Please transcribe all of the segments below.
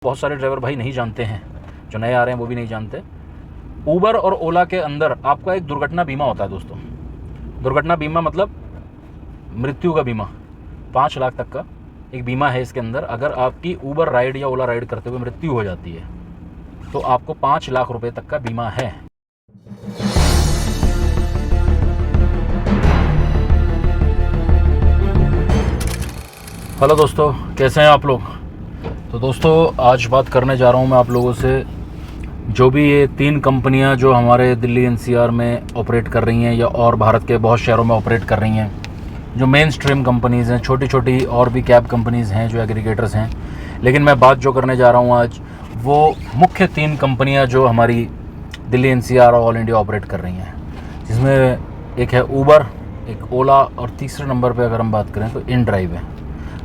बहुत सारे ड्राइवर भाई नहीं जानते हैं, जो नए आ रहे हैं वो भी नहीं जानते। ऊबर और ओला के अंदर आपका एक दुर्घटना बीमा होता है दोस्तों। दुर्घटना बीमा मतलब मृत्यु का बीमा, 5 लाख तक का एक बीमा है इसके अंदर। अगर आपकी ऊबर राइड या ओला राइड करते हुए मृत्यु हो जाती है तो आपको 5 लाख रुपए तक का बीमा है। हेलो दोस्तों, कैसे हैं आप लोग। तो दोस्तों आज बात करने जा रहा हूं मैं आप लोगों से, जो भी ये 3 कंपनियां जो हमारे दिल्ली एनसीआर में ऑपरेट कर रही हैं या और भारत के बहुत शहरों में ऑपरेट कर रही हैं, जो मेन स्ट्रीम कंपनीज़ हैं, छोटी छोटी और भी कैब कंपनीज़ हैं जो एग्रीगेटर्स हैं। लेकिन मैं बात जो करने जा रहा हूं आज, वो मुख्य 3 कंपनियां जो हमारी दिल्ली एनसीआर और ऑल इंडिया ऑपरेट कर रही हैं, जिसमें एक है ऊबर, एक ओला और तीसरे नंबर पर अगर हम बात करें तो इन ड्राइव है।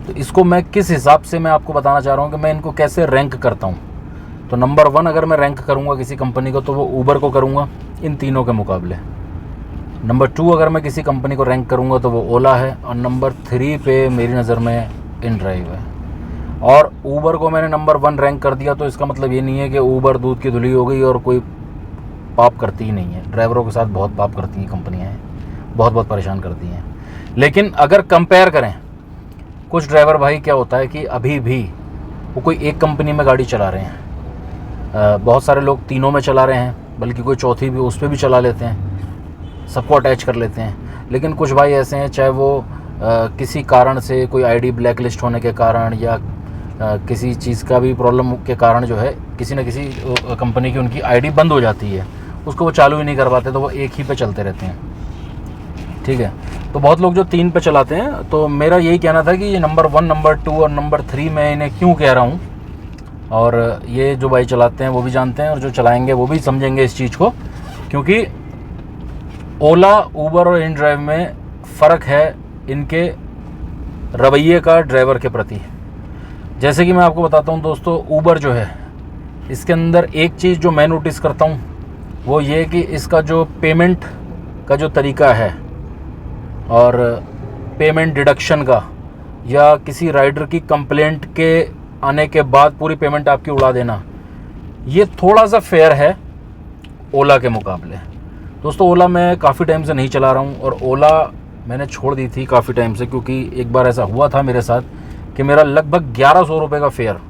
तो इसको मैं किस हिसाब से मैं आपको बताना चाह रहा हूँ कि मैं इनको कैसे रैंक करता हूँ। तो नंबर 1 अगर मैं रैंक करूँगा किसी कंपनी को तो वो ऊबर को करूँगा इन तीनों के मुकाबले। नंबर 2 अगर मैं किसी कंपनी को रैंक करूँगा तो वो ओला है, और नंबर 3 पे मेरी नज़र में इन ड्राइव है। और ऊबर को मैंने नंबर 1 रैंक कर दिया तो इसका मतलब ये नहीं है कि ऊबर दूध की धुली हो गई और कोई पाप करती ही नहीं है। ड्राइवरों के साथ बहुत पाप करती हैं कंपनियाँ हैं, बहुत परेशान करती हैं। लेकिन अगर कंपेयर करें, कुछ ड्राइवर भाई क्या होता है कि अभी भी वो कोई एक कंपनी में गाड़ी चला रहे हैं, बहुत सारे लोग तीनों में चला रहे हैं, बल्कि कोई चौथी भी उस पर भी चला लेते हैं, सबको अटैच कर लेते हैं। लेकिन कुछ भाई ऐसे हैं, चाहे वो किसी कारण से, कोई आईडी ब्लैक लिस्ट होने के कारण या किसी चीज़ का भी प्रॉब्लम के कारण जो है, किसी न किसी कंपनी की उनकी आईडी बंद हो जाती है, उसको वो चालू ही नहीं कर पाते, तो वो एक ही पे चलते रहते हैं। ठीक है, तो बहुत लोग जो 3 पे चलाते हैं, तो मेरा यही कहना था कि ये नंबर 1, नंबर 2 और नंबर 3 मैं इन्हें क्यों कह रहा हूँ, और ये जो भाई चलाते हैं वो भी जानते हैं और जो चलाएंगे वो भी समझेंगे इस चीज़ को। क्योंकि ओला, ऊबर और इन ड्राइव में फ़र्क है इनके रवैये का ड्राइवर के प्रति। जैसे कि मैं आपको बताता हूँ दोस्तों, ऊबर जो है इसके अंदर एक चीज़ जो मैं नोटिस करता हूँ वो ये कि इसका जो पेमेंट का जो तरीका है और पेमेंट डिडक्शन का, या किसी राइडर की कंप्लेंट के आने के बाद पूरी पेमेंट आपकी उड़ा देना, ये थोड़ा सा फेयर है ओला के मुकाबले। दोस्तों ओला मैं काफ़ी टाइम से नहीं चला रहा हूँ, और ओला मैंने छोड़ दी थी काफ़ी टाइम से, क्योंकि एक बार ऐसा हुआ था मेरे साथ कि मेरा लगभग 1100 रुपये का फेयर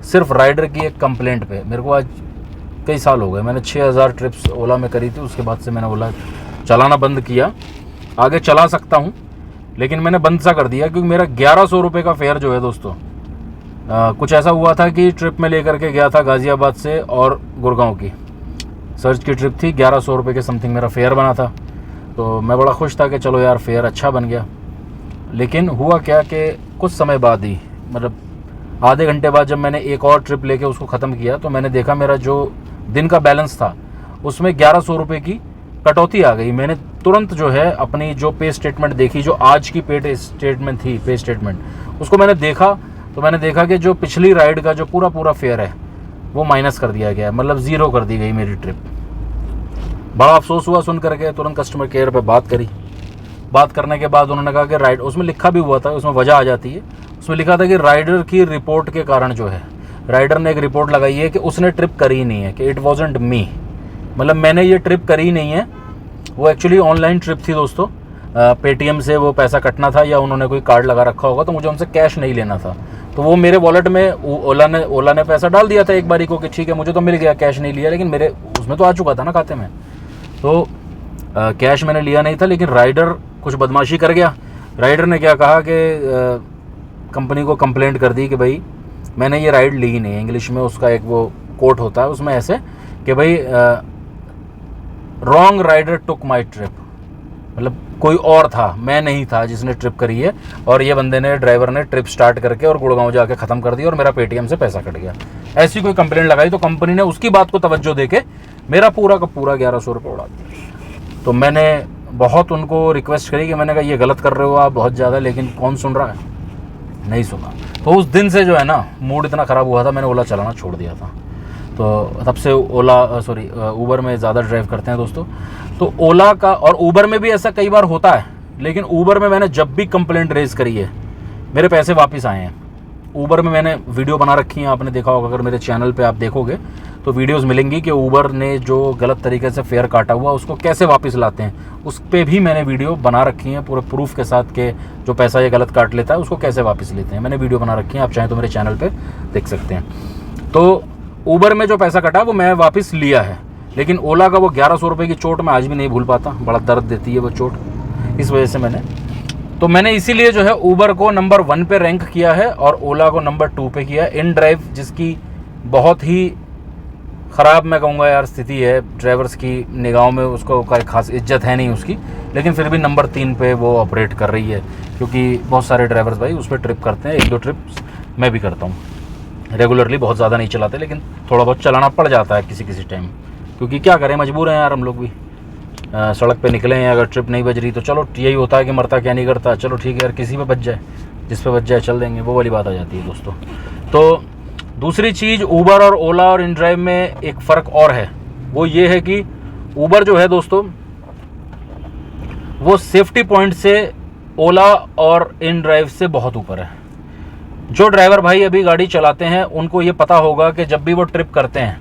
सिर्फ राइडर की एक कंप्लेंट पे, मेरे को आज कई साल हो गए, मैंने 6000 ट्रिप्स ओला में करी थी। उसके बाद से मैंने ओला चलाना बंद किया। आगे चला सकता हूँ लेकिन मैंने बंद सा कर दिया, क्योंकि मेरा 1100 रुपये का फेयर जो है दोस्तों, कुछ ऐसा हुआ था कि ट्रिप में लेकर के गया था गाज़ियाबाद से और गुड़गांव की सर्च की ट्रिप थी, 1100 रुपये के समथिंग मेरा फेयर बना था। तो मैं बड़ा खुश था कि चलो यार फेयर अच्छा बन गया। लेकिन हुआ क्या कि कुछ समय बाद ही, मतलब आधे घंटे बाद, जब मैंने एक और ट्रिप लेके उसको ख़त्म किया तो मैंने देखा मेरा जो दिन का बैलेंस था उसमें 1100 रुपये की कटौती आ गई। मैंने तुरंत जो है अपनी जो पे स्टेटमेंट देखी, जो आज की पे स्टेटमेंट थी, पे स्टेटमेंट, उसको मैंने देखा तो मैंने देखा कि जो पिछली राइड का जो पूरा फेयर है वो माइनस कर दिया गया, मतलब 0 कर दी गई मेरी ट्रिप। बड़ा अफसोस हुआ सुन करके। तुरंत कस्टमर केयर पे बात करी। बात करने के बाद उन्होंने कहा कि राइड, उसमें लिखा भी हुआ था, उसमें वजह आ जाती है, उसमें लिखा था कि राइडर की रिपोर्ट के कारण जो है, राइडर ने एक रिपोर्ट लगाई है कि उसने ट्रिप करी ही नहीं है, कि इट वॉजंट मी, मतलब मैंने ये ट्रिप करी ही नहीं है। वो एक्चुअली ऑनलाइन ट्रिप थी दोस्तों, पेटीएम से वो पैसा कटना था या उन्होंने कोई कार्ड लगा रखा होगा, तो मुझे उनसे कैश नहीं लेना था। तो वो मेरे वॉलेट में ओला ने पैसा डाल दिया था एक बारी को कि ठीक है मुझे तो मिल गया, कैश नहीं लिया, लेकिन मेरे उसमें तो आ चुका था ना खाते में। तो कैश मैंने लिया नहीं था, लेकिन राइडर कुछ बदमाशी कर गया। राइडर ने क्या कहा कि कंपनी को कंप्लेंट कर दी कि भाई मैंने ये राइड ली ही नहीं है। इंग्लिश में उसका एक वो कोट होता है, उसमें ऐसे कि भाई रॉन्ग राइडर टुक माई ट्रिप, मतलब कोई और था, मैं नहीं था जिसने ट्रिप करी है, और ये बंदे ने, ड्राइवर ने ट्रिप स्टार्ट करके और गुड़गांव जाके ख़त्म कर दिया और मेरा पेटीएम से पैसा कट गया। ऐसी कोई कंप्लेंट लगाई तो कंपनी ने उसकी बात को तवज्जो देके मेरा पूरा का पूरा 1100 रुपये उड़ा दिया। तो मैंने बहुत उनको रिक्वेस्ट करी कि मैंने कहा ये गलत कर रहे हो आप बहुत ज़्यादा, लेकिन कौन सुन रहा है, नहीं सुना। तो उस दिन से जो है ना, मूड इतना ख़राब हुआ था, मैंने ओला चलाना छोड़ दिया था। तो तब से ऊबर में ज़्यादा ड्राइव करते हैं दोस्तों। तो ओला का और ऊबर में भी ऐसा कई बार होता है, लेकिन ऊबर में मैंने जब भी कंप्लेंट रेज़ करी है मेरे पैसे वापस आए हैं। ऊबर में मैंने वीडियो बना रखी है, आपने देखा होगा, अगर मेरे चैनल पे आप देखोगे तो वीडियोस मिलेंगी कि ऊबर ने जो गलत तरीके से फेयर काटा हुआ उसको कैसे वापस लाते हैं, उस पर भी मैंने वीडियो बना रखी है पूरे प्रूफ के साथ कि जो पैसा ये गलत काट लेता है उसको कैसे वापस लेते हैं। मैंने वीडियो बना रखी है, आप चाहें तो मेरे चैनल पर देख सकते हैं। तो ऊबर में जो पैसा कटा वो मैं वापस लिया है, लेकिन ओला का वो 1100 रुपये की चोट मैं आज भी नहीं भूल पाता, बड़ा दर्द देती है वो चोट। इस वजह से मैंने इसीलिए जो है ऊबर को नंबर 1 पे रैंक किया है और ओला को नंबर 2 पे किया है। इन ड्राइव जिसकी बहुत ही ख़राब मैं कहूँगा यार स्थिति है, ड्राइवर्स की निगाहों में उसको कोई खास इज्जत है नहीं उसकी, लेकिन फिर भी नंबर 3 पे वो ऑपरेट कर रही है, क्योंकि बहुत सारे ड्राइवर्स भाई उस पर ट्रिप करते हैं। 1-2 ट्रिप्स मैं भी करता हूँ, रेगुलरली बहुत ज़्यादा नहीं चलाते, लेकिन थोड़ा बहुत चलाना पड़ जाता है किसी किसी टाइम, क्योंकि क्या करें, मजबूर हैं यार हम लोग भी। सड़क पे निकले हैं, अगर ट्रिप नहीं बज रही तो चलो यही होता है कि मरता क्या नहीं करता, चलो ठीक है यार किसी पे बच जाए, जिस पे बच जाए चल देंगे, वो वाली बात आ जाती है दोस्तों। तो दूसरी चीज़ ऊबर और ओला और इन ड्राइव में एक फ़र्क और है, वो ये है कि ऊबर जो है दोस्तों वो सेफ्टी पॉइंट से ओला और इन ड्राइव से बहुत ऊपर है। जो ड्राइवर भाई अभी गाड़ी चलाते हैं उनको ये पता होगा कि जब भी वो ट्रिप करते हैं,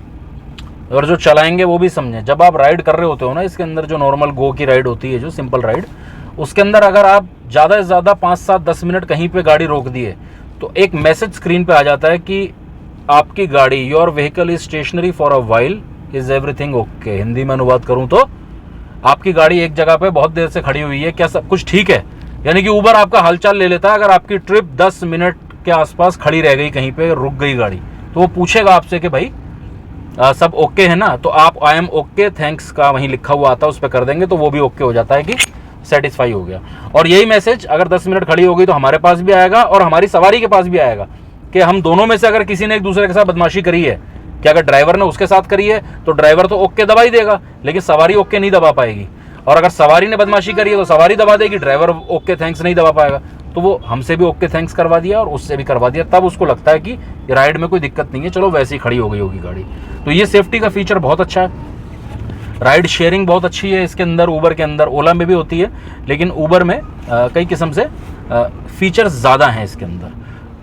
और जो चलाएंगे वो भी समझें, जब आप राइड कर रहे होते हो ना, इसके अंदर जो नॉर्मल गो की राइड होती है, जो सिंपल राइड, उसके अंदर अगर आप ज़्यादा से ज़्यादा 5-7-10 मिनट कहीं पे गाड़ी रोक दिए तो एक मैसेज स्क्रीन पे आ जाता है कि आपकी गाड़ी, your vehicle is stationary for a while, is everything okay. Hindi में अनुवाद करूँ तो आपकी गाड़ी एक जगह पे बहुत देर से खड़ी हुई है, क्या सब कुछ ठीक है? यानी कि ऊबर आपका हालचाल ले लेता है। अगर आपकी ट्रिप 10 मिनट के आसपास खड़ी रह गई, कहीं पे रुक गई गाड़ी, तो वो पूछेगा आपसे कि भाई सब ओके है ना, तो आप आई एम ओके थैंक्स का वहीं लिखा हुआ आता है, उस पर कर देंगे तो वो भी ओके हो जाता है कि सेटिस्फाई हो गया। और यही मैसेज अगर 10 मिनट खड़ी हो गई तो हमारे पास भी आएगा और हमारी सवारी के पास भी आएगा कि हम दोनों में से अगर किसी ने एक दूसरे के साथ बदमाशी करी है, कि अगर ड्राइवर ने उसके साथ करी है तो ड्राइवर तो ओके दबा ही देगा, लेकिन सवारी ओके नहीं दबा पाएगी, और अगर सवारी ने बदमाशी करी है तो सवारी दबा देगी, ड्राइवर ओके थैंक्स नहीं दबा पाएगा। तो वो हमसे भी ओके थैंक्स करवा दिया और उससे भी करवा दिया, तब उसको लगता है कि राइड में कोई दिक्कत नहीं है, चलो वैसे ही खड़ी हो गई होगी गाड़ी। तो ये सेफ्टी का फीचर बहुत अच्छा है। राइड शेयरिंग बहुत अच्छी है इसके अंदर, ऊबर के अंदर, ओला में भी होती है, लेकिन ऊबर में कई किस्म से फीचर्स ज़्यादा हैं इसके अंदर,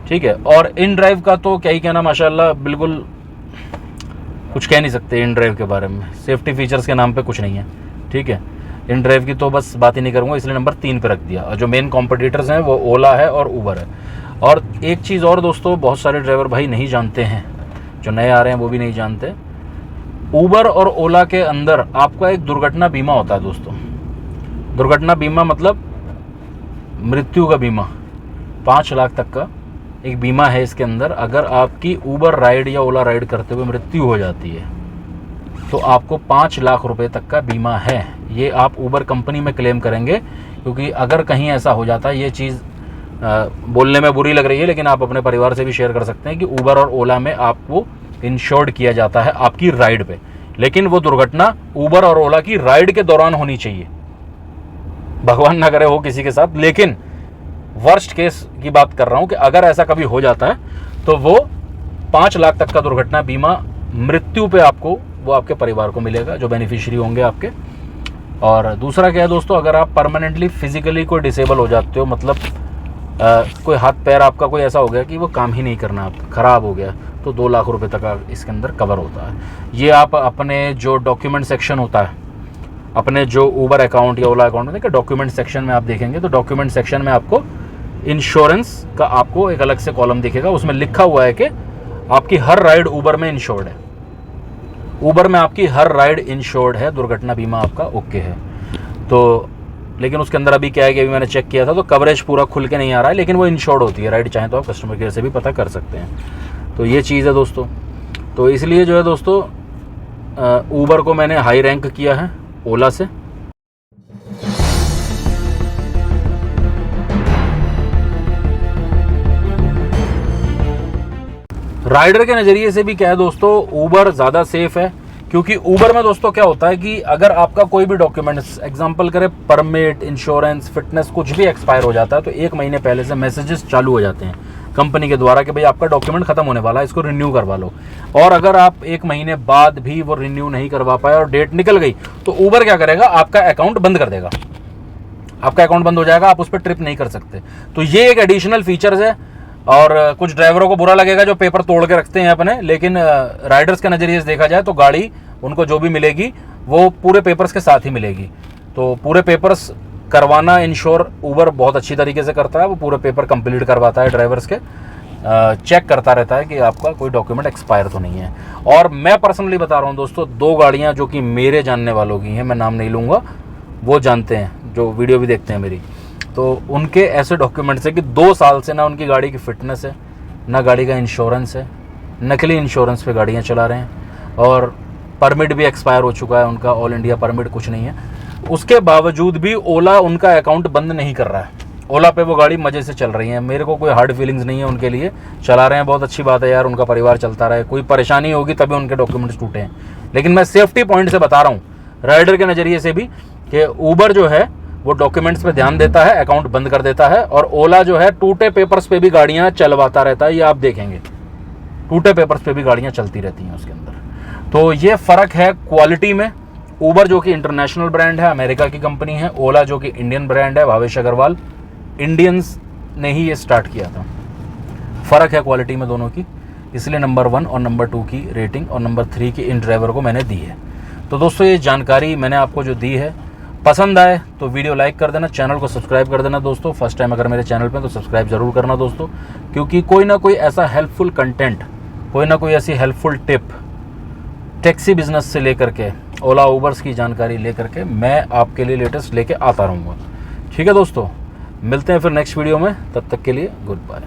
ठीक है। और इन ड्राइव का तो क्या ही कहना, माशाल्लाह, बिल्कुल कुछ कह नहीं सकते इन ड्राइव के बारे में, सेफ्टी फीचर्स के नाम पे कुछ नहीं है, ठीक है। इन ड्राइव की तो बस बात ही नहीं करूँगा, इसलिए नंबर 3 पे रख दिया। और जो मेन कॉम्पिटिटर्स हैं वो ओला है और ऊबर है। और एक चीज़ और दोस्तों, बहुत सारे ड्राइवर भाई नहीं जानते हैं, जो नए आ रहे हैं वो भी नहीं जानते, ऊबर और ओला के अंदर आपका एक दुर्घटना बीमा होता है दोस्तों। दुर्घटना बीमा मतलब मृत्यु का बीमा, 5 लाख तक का एक बीमा है इसके अंदर। अगर आपकी ऊबर राइड या ओला राइड करते हुए मृत्यु हो जाती है तो आपको 5 लाख रुपए तक का बीमा है। ये आप ऊबर कंपनी में क्लेम करेंगे, क्योंकि अगर कहीं ऐसा हो जाता है, ये चीज़ बोलने में बुरी लग रही है, लेकिन आप अपने परिवार से भी शेयर कर सकते हैं कि ऊबर और ओला में आपको इंश्योर्ड किया जाता है आपकी राइड पे, लेकिन वो दुर्घटना ऊबर और ओला की राइड के दौरान होनी चाहिए, भगवान ना करे हो किसी के साथ। लेकिन वर्स्ट केस की बात कर रहा हूँ कि अगर ऐसा कभी हो जाता है तो वो 5 लाख तक का दुर्घटना बीमा मृत्यु पे आपको, वो आपके परिवार को मिलेगा, जो बेनिफिशियरी होंगे आपके। और दूसरा क्या है दोस्तों, अगर आप परमानेंटली फिजिकली कोई डिसेबल हो जाते हो, मतलब कोई हाथ पैर आपका कोई ऐसा हो गया कि वो काम ही नहीं करना, आप ख़राब हो गया, तो 2 लाख रुपए तक इसके अंदर कवर होता है। ये आप अपने जो डॉक्यूमेंट सेक्शन होता है, अपने जो ऊबर अकाउंट या ओला अकाउंट में डॉक्यूमेंट सेक्शन में आप देखेंगे तो डॉक्यूमेंट सेक्शन में आपको इंश्योरेंस का आपको एक अलग से कॉलम दिखेगा, उसमें लिखा हुआ है कि आपकी हर राइड ऊबर में इंश्योर्ड है, ऊबर में आपकी हर राइड इंश्योर्ड है, दुर्घटना बीमा आपका ओके है। तो लेकिन उसके अंदर अभी क्या है कि अभी मैंने चेक किया था तो कवरेज पूरा खुल के नहीं आ रहा है, लेकिन वो इंश्योर्ड होती है राइड, चाहें तो आप कस्टमर केयर से भी पता कर सकते हैं। तो ये चीज़ है दोस्तों। तो इसलिए जो है दोस्तों, ऊबर को मैंने हाई रैंक किया है ओला से। राइडर के नज़रिए से भी क्या है दोस्तों, ऊबर ज़्यादा सेफ़ है, क्योंकि ऊबर में दोस्तों क्या होता है कि अगर आपका कोई भी डॉक्यूमेंट्स, एग्जांपल करें परमिट, इंश्योरेंस, फिटनेस, कुछ भी एक्सपायर हो जाता है तो 1 महीने पहले से मैसेजेस चालू हो जाते हैं कंपनी के द्वारा कि भाई आपका डॉक्यूमेंट ख़त्म होने वाला है, इसको रिन्यू करवा लो। और अगर आप 1 महीने बाद भी वो रिन्यू नहीं करवा पाए और डेट निकल गई तो ऊबर क्या करेगा, आपका अकाउंट बंद कर देगा, आपका अकाउंट बंद हो जाएगा, आप उस पर ट्रिप नहीं कर सकते। तो ये एक एडिशनल फीचर्स है और कुछ ड्राइवरों को बुरा लगेगा जो पेपर तोड़ के रखते हैं अपने, लेकिन राइडर्स के नज़रिए से देखा जाए तो गाड़ी उनको जो भी मिलेगी वो पूरे पेपर्स के साथ ही मिलेगी। तो पूरे पेपर्स करवाना इंश्योर ऊबर बहुत अच्छी तरीके से करता है, वो पूरे पेपर कंप्लीट करवाता है ड्राइवर्स के, चेक करता रहता है कि आपका कोई डॉक्यूमेंट एक्सपायर तो नहीं है। और मैं पर्सनली बता रहा हूँ दोस्तों, 2 गाड़ियाँ जो कि मेरे जानने वालों की हैं, मैं नाम नहीं लूँगा, वो जानते हैं जो वीडियो भी देखते हैं मेरी, तो उनके ऐसे डॉक्यूमेंट्स है कि 2 साल से ना उनकी गाड़ी की फिटनेस है, ना गाड़ी का इंश्योरेंस है, नकली इंश्योरेंस पे गाड़ियाँ चला रहे हैं, और परमिट भी एक्सपायर हो चुका है उनका, ऑल इंडिया परमिट कुछ नहीं है। उसके बावजूद भी ओला उनका अकाउंट बंद नहीं कर रहा है। ओला पे वो गाड़ी मज़े से चल रही है, मेरे को कोई हार्ड फीलिंग्स नहीं है उनके लिए, चला रहे हैं, बहुत अच्छी बात है यार, उनका परिवार चलता रहे, कोई परेशानी होगी तभी उनके डॉक्यूमेंट्स टूटे हैं। लेकिन मैं सेफ्टी पॉइंट से बता रहा हूँ, राइडर के नज़रिए से भी, कि ऊबर जो है वो डॉक्यूमेंट्स पे ध्यान देता है, अकाउंट बंद कर देता है, और ओला जो है टूटे पेपर्स पे भी गाड़ियाँ चलवाता रहता है, ये आप देखेंगे, टूटे पेपर्स पे भी गाड़ियाँ चलती रहती हैं उसके अंदर। तो ये फ़र्क है क्वालिटी में। ऊबर जो कि इंटरनेशनल ब्रांड है, अमेरिका की कंपनी है, ओला जो कि इंडियन ब्रांड है, भावेश अग्रवाल, इंडियंस ने ही ये स्टार्ट किया था। फ़र्क है क्वालिटी में दोनों की, इसलिए नंबर 1 और नंबर 2 की रेटिंग और नंबर 3 की इन ड्राइवर को मैंने दी है। तो दोस्तों ये जानकारी मैंने आपको जो दी है, पसंद आए तो वीडियो लाइक कर देना, चैनल को सब्सक्राइब कर देना दोस्तों। फर्स्ट टाइम अगर मेरे चैनल पे तो सब्सक्राइब ज़रूर करना दोस्तों, क्योंकि कोई ना कोई ऐसा हेल्पफुल कंटेंट, कोई ना कोई ऐसी हेल्पफुल टिप टैक्सी बिजनेस से लेकर के, ओला ऊबर्स की जानकारी लेकर के मैं आपके लिए लेटेस्ट लेके आता रहूँगा। ठीक है दोस्तों, मिलते हैं फिर नेक्स्ट वीडियो में, तब तक के लिए गुड बाय।